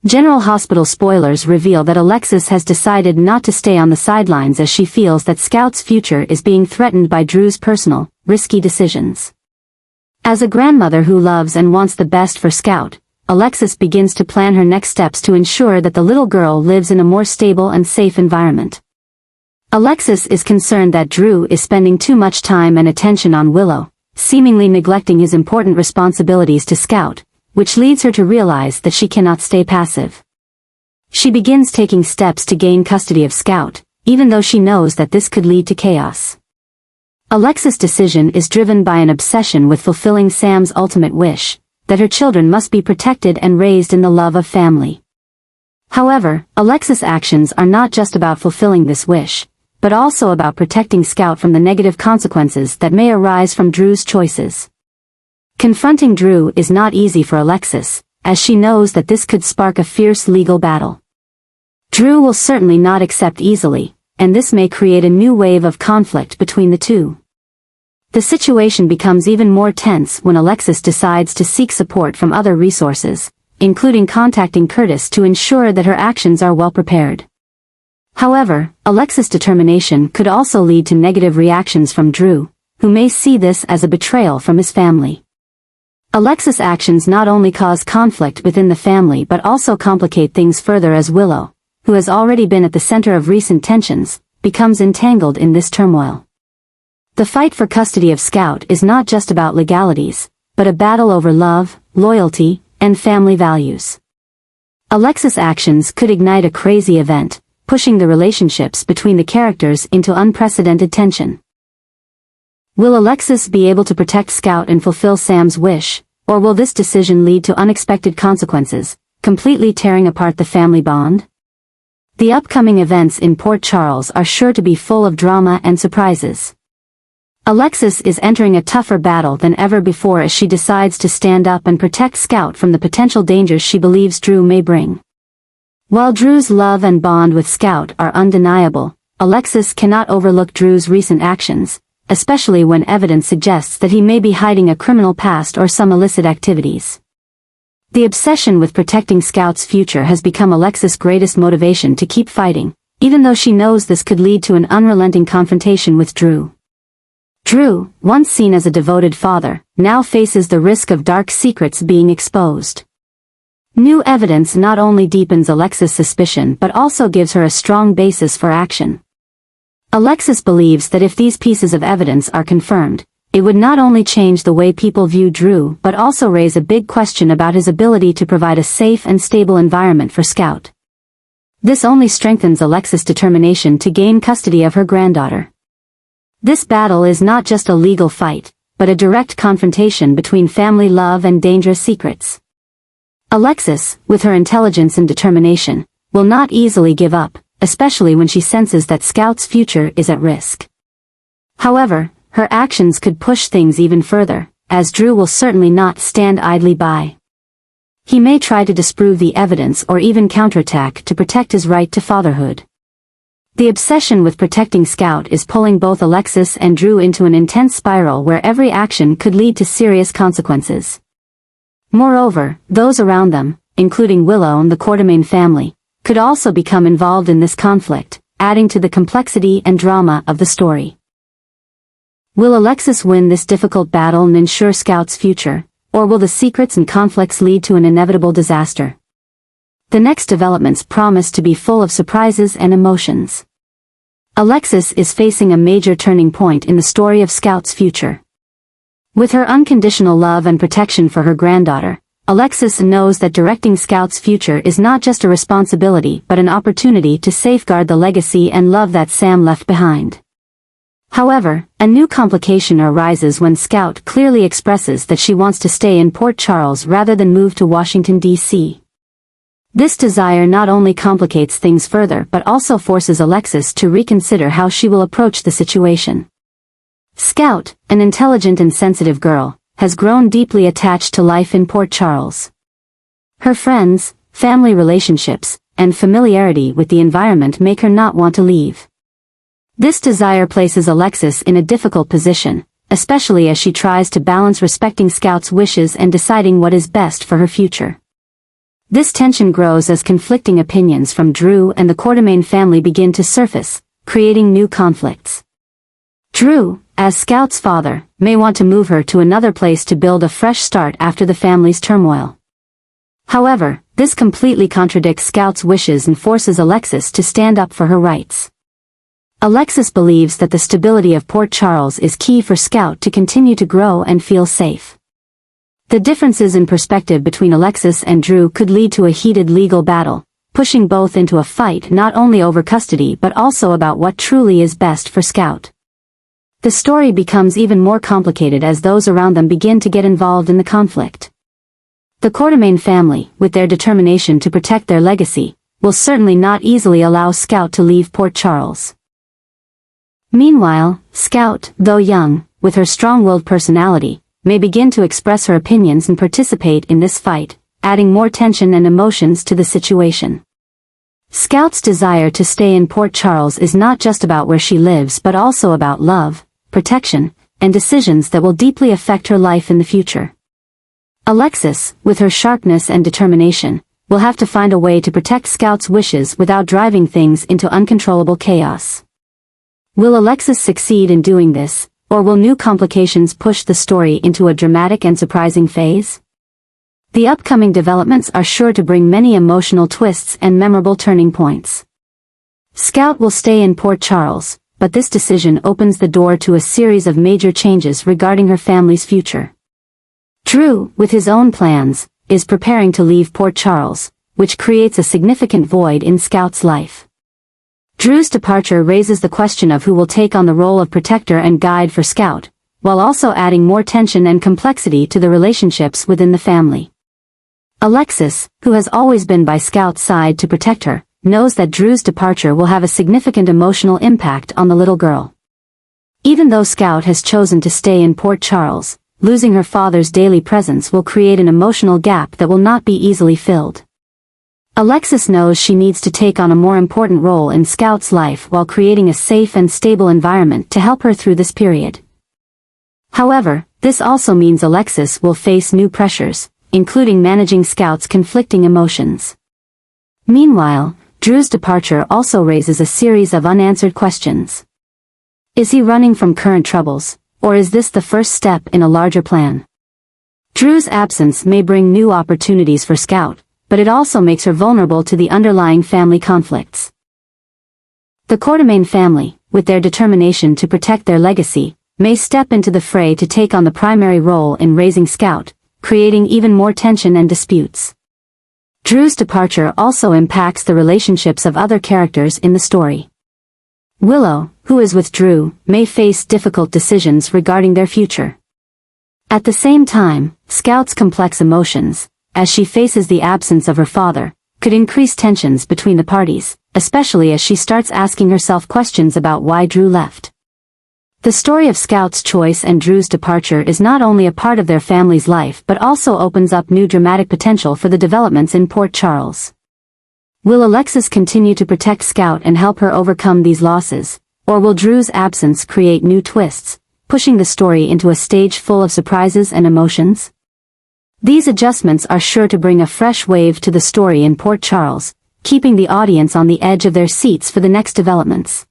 General Hospital spoilers reveal that Alexis has decided not to stay on the sidelines as she feels that Scout's future is being threatened by Drew's personal, risky decisions. As a grandmother who loves and wants the best for Scout, Alexis begins to plan her next steps to ensure that the little girl lives in a more stable and safe environment. Alexis is concerned that Drew is spending too much time and attention on Willow, seemingly neglecting his important responsibilities to Scout, which leads her to realize that she cannot stay passive. She begins taking steps to gain custody of Scout, even though she knows that this could lead to chaos. Alexis' decision is driven by an obsession with fulfilling Sam's ultimate wish, that her children must be protected and raised in the love of family. However, Alexis' actions are not just about fulfilling this wish, but also about protecting Scout from the negative consequences that may arise from Drew's choices. Confronting Drew is not easy for Alexis, as she knows that this could spark a fierce legal battle. Drew will certainly not accept easily, and this may create a new wave of conflict between the two. The situation becomes even more tense when Alexis decides to seek support from other resources, including contacting Curtis to ensure that her actions are well prepared. However, Alexis' determination could also lead to negative reactions from Drew, who may see this as a betrayal from his family. Alexis' actions not only cause conflict within the family but also complicate things further as Willow, who has already been at the center of recent tensions, becomes entangled in this turmoil. The fight for custody of Scout is not just about legalities, but a battle over love, loyalty, and family values. Alexis' actions could ignite a crazy event, pushing the relationships between the characters into unprecedented tension. Will Alexis be able to protect Scout and fulfill Sam's wish, or will this decision lead to unexpected consequences, completely tearing apart the family bond? The upcoming events in Port Charles are sure to be full of drama and surprises. Alexis is entering a tougher battle than ever before as she decides to stand up and protect Scout from the potential dangers she believes Drew may bring. While Drew's love and bond with Scout are undeniable, Alexis cannot overlook Drew's recent actions, especially when evidence suggests that he may be hiding a criminal past or some illicit activities. The obsession with protecting Scout's future has become Alexis' greatest motivation to keep fighting, even though she knows this could lead to an unrelenting confrontation with Drew. Drew, once seen as a devoted father, now faces the risk of dark secrets being exposed. New evidence not only deepens Alexis' suspicion but also gives her a strong basis for action. Alexis believes that if these pieces of evidence are confirmed, it would not only change the way people view Drew but also raise a big question about his ability to provide a safe and stable environment for Scout. This only strengthens Alexis' determination to gain custody of her granddaughter. This battle is not just a legal fight, but a direct confrontation between family love and dangerous secrets. Alexis, with her intelligence and determination, will not easily give up, especially when she senses that Scout's future is at risk. However, her actions could push things even further, as Drew will certainly not stand idly by. He may try to disprove the evidence or even counterattack to protect his right to fatherhood. The obsession with protecting Scout is pulling both Alexis and Drew into an intense spiral where every action could lead to serious consequences. Moreover, those around them, including Willow and the Quartermain family, could also become involved in this conflict, adding to the complexity and drama of the story. Will Alexis win this difficult battle and ensure Scout's future, or will the secrets and conflicts lead to an inevitable disaster? The next developments promise to be full of surprises and emotions. Alexis is facing a major turning point in the story of Scout's future. With her unconditional love and protection for her granddaughter, Alexis knows that directing Scout's future is not just a responsibility but an opportunity to safeguard the legacy and love that Sam left behind. However, a new complication arises when Scout clearly expresses that she wants to stay in Port Charles rather than move to Washington, D.C. This desire not only complicates things further but also forces Alexis to reconsider how she will approach the situation. Scout, an intelligent and sensitive girl, has grown deeply attached to life in Port Charles. Her friends, family relationships, and familiarity with the environment make her not want to leave. This desire places Alexis in a difficult position, especially as she tries to balance respecting Scout's wishes and deciding what is best for her future. This tension grows as conflicting opinions from Drew and the Quartermaine family begin to surface, creating new conflicts. Drew, as Scout's father, may want to move her to another place to build a fresh start after the family's turmoil. However, this completely contradicts Scout's wishes and forces Alexis to stand up for her rights. Alexis believes that the stability of Port Charles is key for Scout to continue to grow and feel safe. The differences in perspective between Alexis and Drew could lead to a heated legal battle, pushing both into a fight not only over custody but also about what truly is best for Scout. The story becomes even more complicated as those around them begin to get involved in the conflict. The Quartermaine family, with their determination to protect their legacy, will certainly not easily allow Scout to leave Port Charles. Meanwhile, Scout, though young, with her strong-willed personality, may begin to express her opinions and participate in this fight, adding more tension and emotions to the situation. Scout's desire to stay in Port Charles is not just about where she lives but also about love, protection, and decisions that will deeply affect her life in the future. Alexis, with her sharpness and determination, will have to find a way to protect Scout's wishes without driving things into uncontrollable chaos. Will Alexis succeed in doing this, or will new complications push the story into a dramatic and surprising phase? The upcoming developments are sure to bring many emotional twists and memorable turning points. Scout will stay in Port Charles, but this decision opens the door to a series of major changes regarding her family's future. Drew, with his own plans, is preparing to leave Port Charles, which creates a significant void in Scout's life. Drew's departure raises the question of who will take on the role of protector and guide for Scout, while also adding more tension and complexity to the relationships within the family. Alexis, who has always been by Scout's side to protect her, knows that Drew's departure will have a significant emotional impact on the little girl. Even though Scout has chosen to stay in Port Charles, losing her father's daily presence will create an emotional gap that will not be easily filled. Alexis knows she needs to take on a more important role in Scout's life while creating a safe and stable environment to help her through this period. However, this also means Alexis will face new pressures, including managing Scout's conflicting emotions. Meanwhile, Drew's departure also raises a series of unanswered questions. Is he running from current troubles, or is this the first step in a larger plan? Drew's absence may bring new opportunities for Scout, but it also makes her vulnerable to the underlying family conflicts. The Quartermaine family, with their determination to protect their legacy, may step into the fray to take on the primary role in raising Scout, creating even more tension and disputes. Drew's departure also impacts the relationships of other characters in the story. Willow, who is with Drew, may face difficult decisions regarding their future. At the same time, Scout's complex emotions, as she faces the absence of her father, could increase tensions between the parties, especially as she starts asking herself questions about why Drew left. The story of Scout's choice and Drew's departure is not only a part of their family's life but also opens up new dramatic potential for the developments in Port Charles. Will Alexis continue to protect Scout and help her overcome these losses, or will Drew's absence create new twists, pushing the story into a stage full of surprises and emotions? These adjustments are sure to bring a fresh wave to the story in Port Charles, keeping the audience on the edge of their seats for the next developments.